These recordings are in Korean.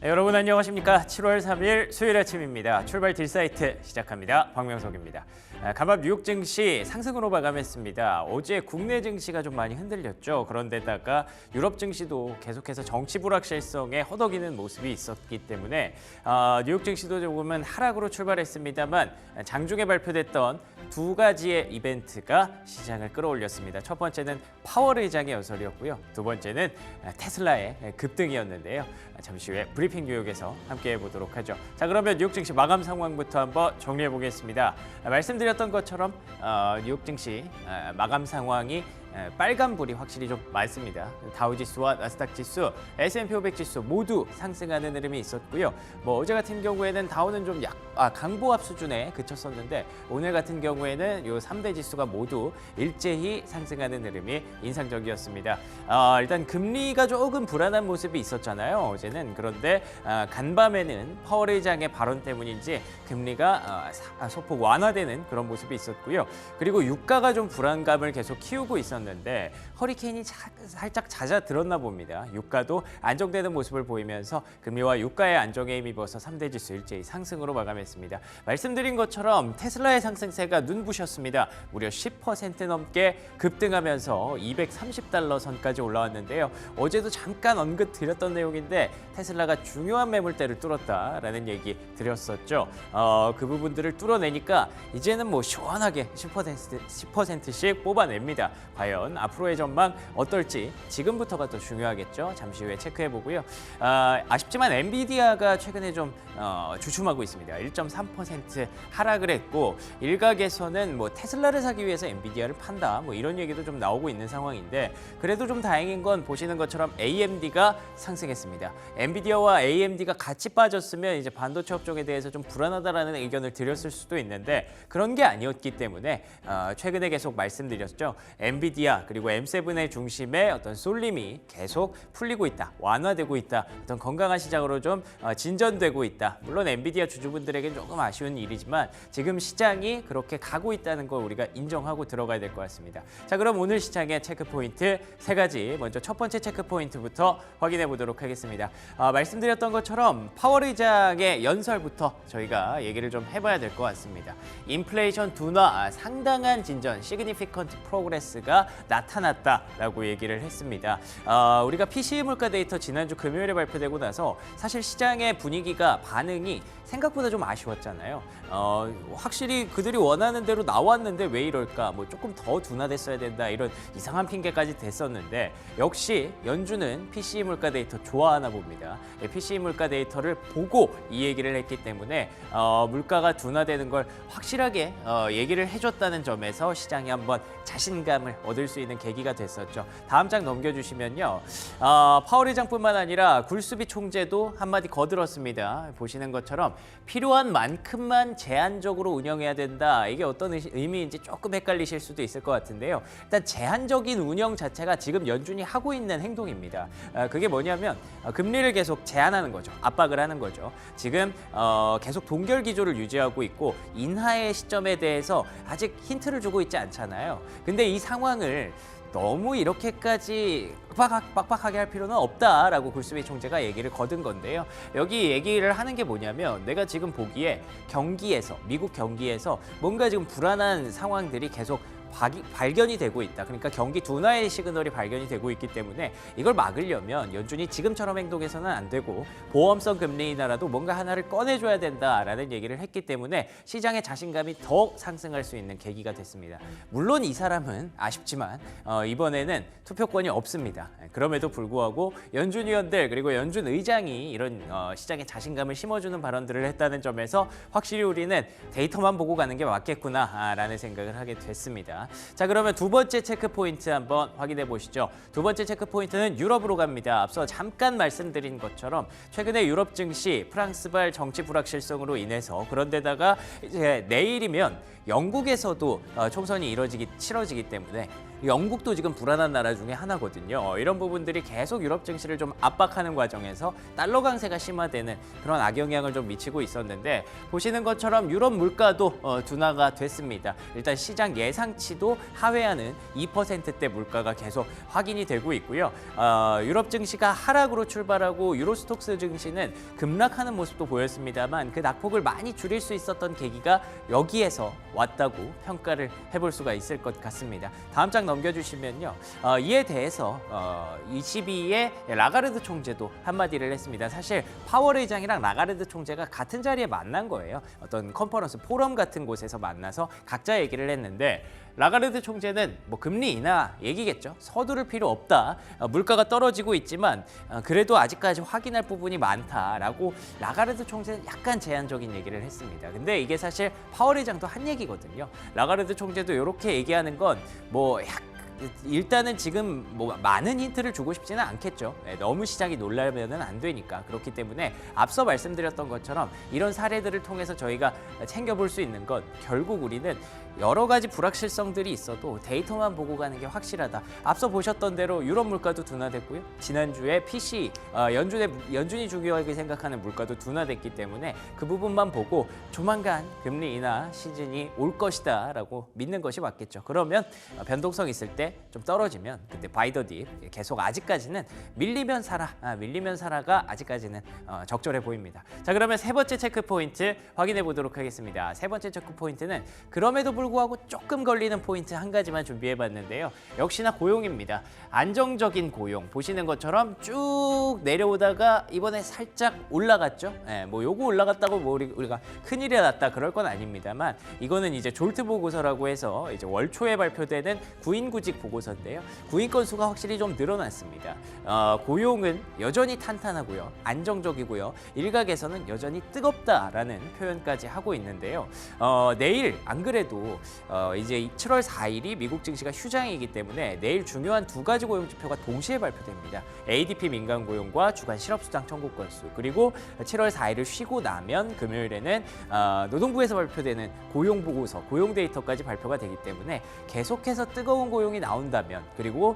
네, 여러분 안녕하십니까? 7월 3일 수요일 아침입니다. 출발 딜사이트 시작합니다. 박명석입니다. 간밤 뉴욕 증시 상승으로 마감했습니다. 어제 국내 증시가 좀 많이 흔들렸죠. 그런데다가 유럽 증시도 계속해서 정치 불확실성에 허덕이는 모습이 있었기 때문에 뉴욕 증시도 조금은 하락으로 출발했습니다만 장중에 발표됐던 두 가지의 이벤트가 시장을 끌어올렸습니다. 첫 번째는 파월 의장의 연설이었고요. 두 번째는 테슬라의 급등이었는데요. 잠시 후에 브리핑 뉴욕에서 함께 해보도록 하죠. 자, 그러면 뉴욕 증시 마감 상황부터 한번 정리해 보겠습니다. 말씀드렸던 것처럼 뉴욕 증시 마감 상황이 빨간불이 확실히 좀 많습니다. 다우지수와 나스닥 지수, S&P 500 지수 모두 상승하는 흐름이 있었고요. 어제 같은 경우에는 다우는 좀 강보합 수준에 그쳤었는데 오늘 같은 경우에는 요 3대 지수가 모두 일제히 상승하는 흐름이 인상적이었습니다. 일단 금리가 조금 불안한 모습이 있었잖아요. 어제는. 그런데 간밤에는 파월 의장의 발언 때문인지 금리가 소폭 완화되는 그런 모습이 있었고요. 그리고 유가가 좀 불안감을 계속 키우고 있었는데 허리케인이 살짝 잦아들었나 봅니다. 유가도 안정되는 모습을 보이면서 금리와 유가의 안정에 힘입어서 3대 지수 일제히 상승으로 마감했습니다. 말씀드린 것처럼 테슬라의 상승세가 눈부셨습니다. 무려 10% 넘게 급등하면서 230달러 선까지 올라왔는데요. 어제도 잠깐 언급 드렸던 내용인데 테슬라가 중요한 매물대를 뚫었다라는 얘기 드렸었죠. 그 부분들을 뚫어내니까 이제는 시원하게 10%씩 뽑아냅니다. 과연 앞으로의 전망 어떨지 지금부터가 더 중요하겠죠. 잠시 후에 체크해보고요. 아쉽지만 엔비디아가 최근에 좀 주춤하고 있습니다. 1.3% 하락을 했고 일각에서는 테슬라를 사기 위해서 엔비디아를 판다 이런 얘기도 좀 나오고 있는 상황인데 그래도 좀 다행인 건 보시는 것처럼 AMD가 상승했습니다. 엔비디아와 AMD가 같이 빠졌으면 이제 반도체 업종에 대해서 좀 불안하다라는 의견을 드렸을 수도 있는데 그런 게 아니었기 때문에 최근에 계속 말씀드렸죠. 엔비디아 그리고 M7의 중심에 어떤 쏠림이 계속 풀리고 있다, 완화되고 있다, 어떤 건강한 시장으로 좀 진전되고 있다. 물론 엔비디아 주주분들에게는 조금 아쉬운 일이지만 지금 시장이 그렇게 가고 있다는 걸 우리가 인정하고 들어가야 될 것 같습니다. 자, 그럼 오늘 시장의 체크 포인트 세 가지 먼저 첫 번째 체크 포인트부터 확인해 보도록 하겠습니다. 말씀드렸던 것처럼 파월 의장의 연설부터 저희가 얘기를 좀 해봐야 될 것 같습니다. 인플레이션 둔화 상당한 진전, significant progress가 나타났다라고 얘기를 했습니다. 우리가 PCE 물가 데이터 지난주 금요일에 발표되고 나서 사실 시장의 분위기가 반응이 생각보다 좀 아쉬웠잖아요. 확실히 그들이 원하는 대로 나왔는데 왜 이럴까? 조금 더 둔화됐어야 된다 이런 이상한 핑계까지 됐었는데 역시 연준은 PCE 물가 데이터 좋아하나 봅니다. PCE 물가 데이터를 보고 이 얘기를 했기 때문에 물가가 둔화되는 걸 확실하게 얘기를 해줬다는 점에서 시장이 한번 자신감을 얻을 수 있는 계기가 됐었죠. 다음 장 넘겨주시면요. 파월 의장뿐만 아니라 굴수비 총재도 한마디 거들었습니다. 보시는 것처럼 필요한 만큼만 제한적으로 운영해야 된다. 이게 어떤 의미인지 조금 헷갈리실 수도 있을 것 같은데요. 일단 제한적인 운영 자체가 지금 연준이 하고 있는 행동입니다. 그게 뭐냐면 금리를 계속 제한하는 거죠. 압박을 하는 거죠. 지금 계속 동결 기조를 유지하고 있고 인하의 시점에 대해서 아직 힌트를 주고 있지 않잖아요. 근데 이 상황을 너무 이렇게까지 빡빡하게 할 필요는 없다라고 굴수비 총재가 얘기를 거둔 건데요. 여기 얘기를 하는 게 뭐냐면 내가 지금 보기에 미국 경기에서 뭔가 지금 불안한 상황들이 계속 발견이 되고 있다. 그러니까 경기 둔화의 시그널이 발견이 되고 있기 때문에 이걸 막으려면 연준이 지금처럼 행동해서는 안 되고 보험성 금리 인하라도 뭔가 하나를 꺼내줘야 된다라는 얘기를 했기 때문에 시장의 자신감이 더욱 상승할 수 있는 계기가 됐습니다. 물론 이 사람은 아쉽지만 이번에는 투표권이 없습니다. 그럼에도 불구하고 연준 위원들 그리고 연준 의장이 이런 시장의 자신감을 심어주는 발언들을 했다는 점에서 확실히 우리는 데이터만 보고 가는 게 맞겠구나라는 생각을 하게 됐습니다. 자, 그러면 두 번째 체크 포인트 한번 확인해 보시죠. 두 번째 체크 포인트는 유럽으로 갑니다. 앞서 잠깐 말씀드린 것처럼 최근에 유럽 증시 프랑스발 정치 불확실성으로 인해서 그런데다가 이제 내일이면 영국에서도 총선이 치러지기 때문에 영국도 지금 불안한 나라 중에 하나거든요. 이런 부분들이 계속 유럽 증시를 좀 압박하는 과정에서 달러 강세가 심화되는 그런 악영향을 좀 미치고 있었는데 보시는 것처럼 유럽 물가도 둔화가 됐습니다. 일단 시장 예상치도 하회하는 2%대 물가가 계속 확인이 되고 있고요. 유럽 증시가 하락으로 출발하고 유로스톡스 증시는 급락하는 모습도 보였습니다만 그 낙폭을 많이 줄일 수 있었던 계기가 여기에서 왔다고 평가를 해볼 수가 있을 것 같습니다. 다음 장 넘겨주시면요. 이에 대해서 22의 라가르드 총재도 한마디를 했습니다. 사실 파월 의장이랑 라가르드 총재가 같은 자리에 만난 거예요. 어떤 컨퍼런스 포럼 같은 곳에서 만나서 각자 얘기를 했는데 라가르드 총재는 뭐 금리 인하 얘기겠죠. 서두를 필요 없다. 물가가 떨어지고 있지만 그래도 아직까지 확인할 부분이 많다라고 라가르드 총재는 약간 제한적인 얘기를 했습니다. 근데 이게 사실 파월 의장도 한 얘기거든요. 라가르드 총재도 이렇게 얘기하는 건 뭐 일단은 지금 뭐 많은 힌트를 주고 싶지는 않겠죠. 너무 시장이 놀라면은 안 되니까. 그렇기 때문에 앞서 말씀드렸던 것처럼 이런 사례들을 통해서 저희가 챙겨볼 수 있는 건 결국 우리는 여러 가지 불확실성들이 있어도 데이터만 보고 가는 게 확실하다. 앞서 보셨던 대로 유럽 물가도 둔화됐고요. 지난주에 PC 연준이 중요하게 생각하는 물가도 둔화됐기 때문에 그 부분만 보고 조만간 금리 인하 시즌이 올 것이다라고 믿는 것이 맞겠죠. 그러면 변동성 있을 때 좀 떨어지면 그때 바이 더 딥 계속 아직까지는 밀리면 사라가 아직까지는 적절해 보입니다. 자, 그러면 세 번째 체크 포인트 확인해 보도록 하겠습니다. 세 번째 체크 포인트는 그럼에도 불구하고 조금 걸리는 포인트 한 가지만 준비해 봤는데요. 역시나 고용입니다. 안정적인 고용 보시는 것처럼 쭉 내려오다가 이번에 살짝 올라갔죠. 뭐 요거 올라갔다고 뭐 우리가 큰일이 났다 그럴 건 아닙니다만 이거는 이제 졸트 보고서라고 해서 이제 월 초에 발표되는 구인구직 보고서인데요. 구인 건수가 확실히 좀 늘어났습니다. 고용은 여전히 탄탄하고요. 안정적이고요. 일각에서는 여전히 뜨겁다라는 표현까지 하고 있는데요. 내일 안 그래도 이제 7월 4일이 미국 증시가 휴장이기 때문에 내일 중요한 두 가지 고용 지표가 동시에 발표됩니다. ADP 민간 고용과 주간 실업수당 청구 건수 그리고 7월 4일을 쉬고 나면 금요일에는 노동부에서 발표되는 고용 보고서, 고용 데이터까지 발표가 되기 때문에 계속해서 뜨거운 고용이 나온다면 그리고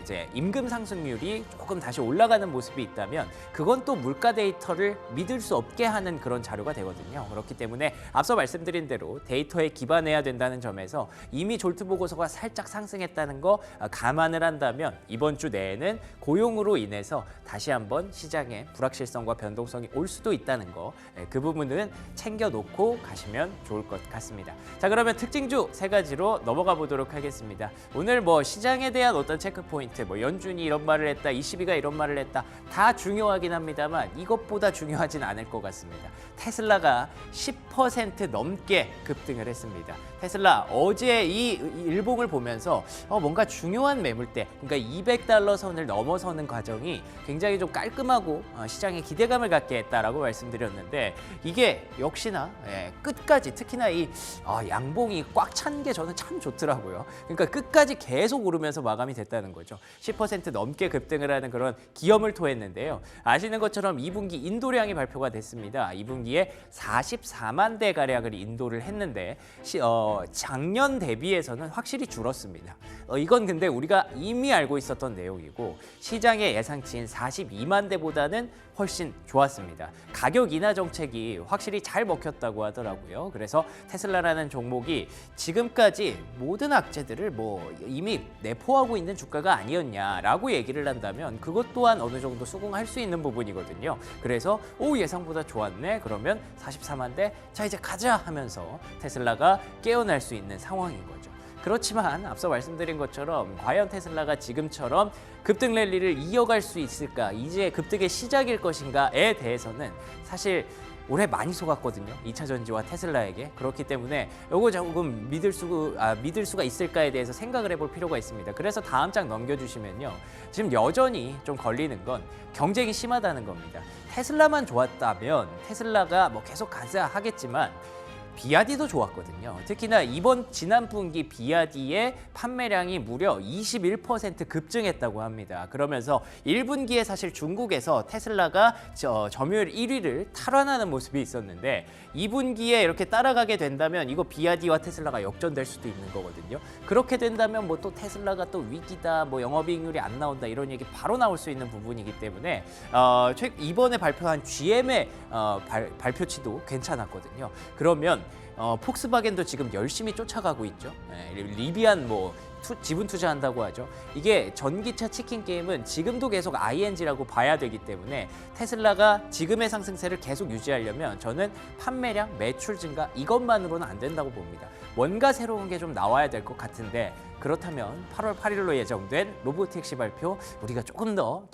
이제 임금 상승률이 조금 다시 올라가는 모습이 있다면 그건 또 물가 데이터를 믿을 수 없게 하는 그런 자료가 되거든요. 그렇기 때문에 앞서 말씀드린 대로 데이터에 기반해야 된다는 점에서 이미 졸트 보고서가 살짝 상승했다는 거 감안을 한다면 이번 주 내에는 고용으로 인해서 다시 한번 시장에 불확실성과 변동성이 올 수도 있다는 거, 그 부분은 챙겨놓고 가시면 좋을 것 같습니다. 자, 그러면 특징주 세 가지로 넘어가 보도록 하겠습니다. 오늘 뭐 시장에 대한 어떤 체크 포인트, 뭐 연준이 이런 말을 했다, ECB가 이런 말을 했다, 다 중요하긴 합니다만 이것보다 중요하진 않을 것 같습니다. 테슬라가 10% 넘게 급등을 했습니다. 테슬라 어제 이 일봉을 보면서 뭔가 중요한 매물대, 그러니까 $200 선을 넘어서는 과정이 굉장히 좀 깔끔하고 시장에 기대감을 갖게 했다라고 말씀드렸는데 이게 역시나 끝까지 특히나 이 양봉이 꽉 찬 게 저는 참 좋더라고요. 그러니까 끝까지 계속 오르면서 마감이 됐다는 거죠. 10% 넘게 급등을 하는 그런 기염을 토했는데요. 아시는 것처럼 2분기 인도량이 발표가 됐습니다. 2분기에 44만 대 가량을 인도를 했는데 작년 대비해서는 확실히 줄었습니다. 이건 근데 우리가 이미 알고 있었던 내용이고 시장의 예상치인 42만 대보다는 훨씬 좋았습니다. 가격 인하 정책이 확실히 잘 먹혔다고 하더라고요. 그래서 테슬라라는 종목이 지금까지 모든 악재들을 뭐 이미 내포하고 있는 주가가 아니었냐라고 얘기를 한다면 그것 또한 어느 정도 수긍할 수 있는 부분이거든요. 그래서 예상보다 좋았네. 그러면 44만 대, 자 이제 가자 하면서 테슬라가 깨어날 수 있는 상황인 거죠. 그렇지만 앞서 말씀드린 것처럼 과연 테슬라가 지금처럼 급등 랠리를 이어갈 수 있을까? 이제 급등의 시작일 것인가에 대해서는 사실 올해 많이 속았거든요. 2차 전지와 테슬라에게. 그렇기 때문에 이거 조금 믿을 수가 있을까에 대해서 생각을 해볼 필요가 있습니다. 그래서 다음 장 넘겨주시면요. 지금 여전히 좀 걸리는 건 경쟁이 심하다는 겁니다. 테슬라만 좋았다면 테슬라가 뭐 계속 가자 하겠지만 비아디도 좋았거든요. 특히나 지난 분기 비아디의 판매량이 무려 21% 급증했다고 합니다. 그러면서 1분기에 사실 중국에서 테슬라가 점유율 1위를 탈환하는 모습이 있었는데 2분기에 이렇게 따라가게 된다면 이거 비아디와 테슬라가 역전될 수도 있는 거거든요. 그렇게 된다면 뭐 또 테슬라가 또 위기다, 뭐 영업이익률이 안 나온다 이런 얘기 바로 나올 수 있는 부분이기 때문에 이번에 발표한 GM의 발표치도 괜찮았거든요. 그러면 폭스바겐도 지금 열심히 쫓아가고 있죠. 리비안 지분 투자한다고 하죠. 이게 전기차 치킨 게임은 지금도 계속 ING라고 봐야 되기 때문에 테슬라가 지금의 상승세를 계속 유지하려면 저는 판매량, 매출 증가 이것만으로는 안 된다고 봅니다. 뭔가 새로운 게 좀 나와야 될 것 같은데 그렇다면 8월 8일로 예정된 로보택시 발표 우리가 조금 더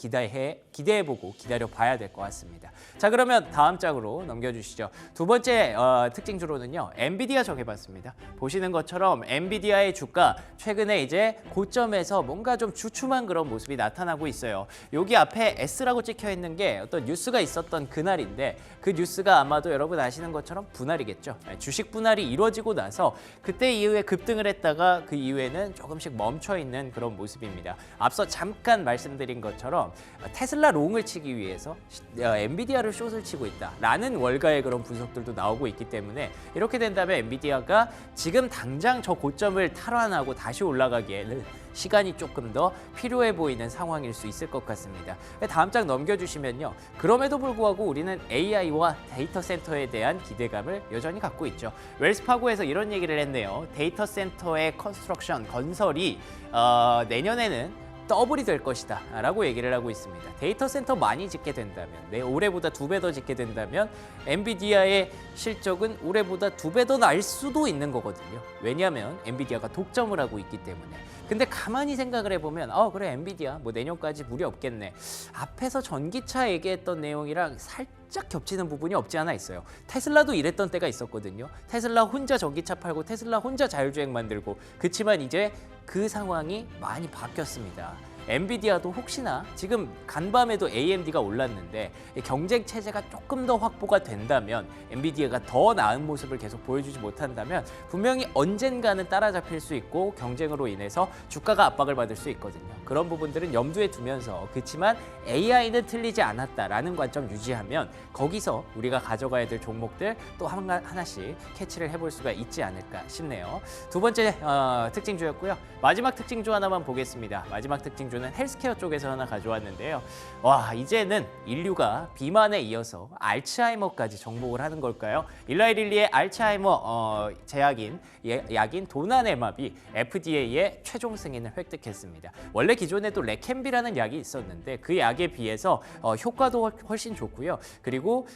기대해보고 기다려봐야 될 것 같습니다. 자, 그러면 다음 장으로 넘겨주시죠. 두 번째 특징주로는요. 엔비디아 정해봤습니다. 보시는 것처럼 엔비디아의 주가 최근에 이제 고점에서 뭔가 좀 주춤한 그런 모습이 나타나고 있어요. 여기 앞에 S라고 찍혀 있는 게 어떤 뉴스가 있었던 그날인데 그 뉴스가 아마도 여러분 아시는 것처럼 분할이겠죠. 주식 분할이 이루어지고 나서 그때 이후에 급등을 했다가 그 이후에는 조금씩 멈춰 있는 그런 모습입니다. 앞서 잠깐 말씀드린 것처럼 테슬라 롱을 치기 위해서 엔비디아를 숏을 치고 있다라는 월가의 그런 분석들도 나오고 있기 때문에 이렇게 된다면 엔비디아가 지금 당장 저 고점을 탈환하고 다시 올라가기에는 시간이 조금 더 필요해 보이는 상황일 수 있을 것 같습니다. 다음 장 넘겨주시면요. 그럼에도 불구하고 우리는 AI와 데이터 센터에 대한 기대감을 여전히 갖고 있죠. 웰스파고에서 이런 얘기를 했네요. 데이터 센터의 건설이 내년에는 더블이 될 것이다 라고 얘기를 하고 있습니다. 데이터 센터 많이 짓게 된다면 올해보다 2배 더 짓게 된다면 엔비디아의 실적은 올해보다 2배 더 날 수도 있는 거거든요. 왜냐하면 엔비디아가 독점을 하고 있기 때문에. 근데 가만히 생각을 해보면 그래 엔비디아 내년까지 무리 없겠네. 앞에서 전기차 얘기했던 내용이랑 살짝 겹치는 부분이 없지 않아 있어요. 테슬라도 이랬던 때가 있었거든요. 테슬라 혼자 전기차 팔고 테슬라 혼자 자율주행 만들고 그치만 이제 그 상황이 많이 바뀌었습니다. 엔비디아도 혹시나 지금 간밤에도 AMD가 올랐는데 경쟁 체제가 조금 더 확보가 된다면 엔비디아가 더 나은 모습을 계속 보여주지 못한다면 분명히 언젠가는 따라잡힐 수 있고 경쟁으로 인해서 주가가 압박을 받을 수 있거든요. 그런 부분들은 염두에 두면서 그렇지만 AI는 틀리지 않았다라는 관점 유지하면 거기서 우리가 가져가야 될 종목들 또 하나씩 캐치를 해볼 수가 있지 않을까 싶네요. 두 번째 특징주였고요. 마지막 특징주 하나만 보겠습니다. 마지막 특징주는 헬스케어 쪽에서 하나 가져왔는데요. 와, 이제는 인류가 비만에 이어서 알츠하이머까지 정복을 하는 걸까요? 일라이 릴리의 알츠하이머 약인 도나네맙이 FDA의 최종 승인을 획득했습니다. 원래 기존에도 레켐비라는 약이 있었는데 그 약에 비해서 효과도 훨씬 좋고요. 그리고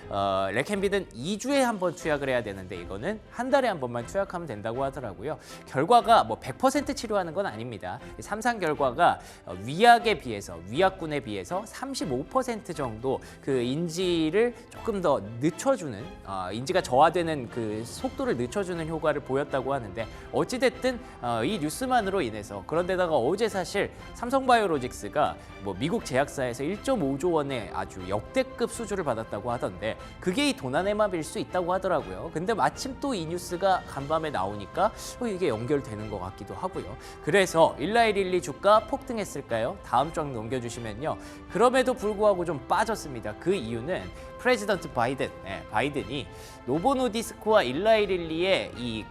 레켐비는 2주에 한 번 투약을 해야 되는데 이거는 한 달에 한 번만 투약하면 된다고 하더라고요. 결과가 100% 치료하는 건 아닙니다. 삼상 결과가 위약에 비해서 위약군에 비해서 35% 정도 그 인지를 조금 더 늦춰주는 인지가 저하되는 그 속도를 늦춰주는 효과를 보였다고 하는데 어찌됐든 이 뉴스만으로 인해서 그런데다가 어제 사실 삼성바이오로직스가 미국 제약사에서 1.5조 원의 아주 역대급 수주를 받았다고 하던데 그게 이 도나네맙일 수 있다고 하더라고요. 근데 마침 또 이 뉴스가 간밤에 나오니까 이게 연결되는 것 같기도 하고요. 그래서 일라이 릴리 주가 폭등했을까요? 다음 장 넘겨주시면요. 그럼에도 불구하고 좀 빠졌습니다. 그 이유는 프레지던트 바이든이 노보노디스크와 일라이 릴리의 이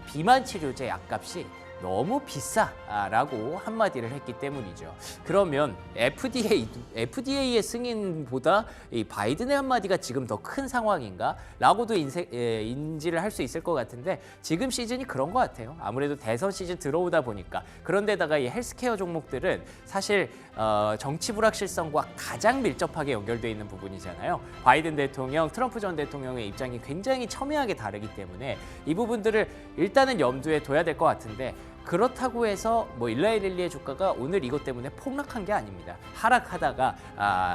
비만 치료제 약값이 너무 비싸라고 한마디를 했기 때문이죠. 그러면 FDA의 승인보다 이 바이든의 한마디가 지금 더 큰 상황인가? 라고도 인지를 할 수 있을 것 같은데 지금 시즌이 그런 것 같아요. 아무래도 대선 시즌 들어오다 보니까 그런데다가 이 헬스케어 종목들은 사실 정치 불확실성과 가장 밀접하게 연결되어 있는 부분이잖아요. 바이든 대통령, 트럼프 전 대통령의 입장이 굉장히 첨예하게 다르기 때문에 이 부분들을 일단은 염두에 둬야 될 것 같은데 그렇다고 해서 뭐 일라이 릴리의 주가가 오늘 이것 때문에 폭락한 게 아닙니다. 하락하다가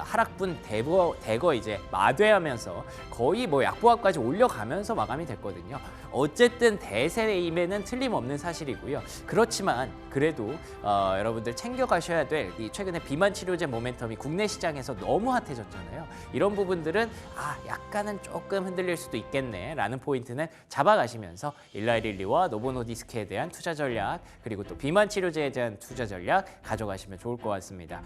하락분 대거 이제 마되하면서 거의 뭐 약보합까지 올려가면서 마감이 됐거든요. 어쨌든 대세임에는 틀림없는 사실이고요. 그렇지만 그래도 여러분들 챙겨가셔야 될 이 최근에 비만 치료제 모멘텀이 국내 시장에서 너무 핫해졌잖아요. 이런 부분들은 약간은 조금 흔들릴 수도 있겠네라는 포인트는 잡아가시면서 일라이 릴리와 노보노디스크에 대한 투자 전략 그리고 또 비만 치료제에 대한 투자 전략 가져가시면 좋을 것 같습니다.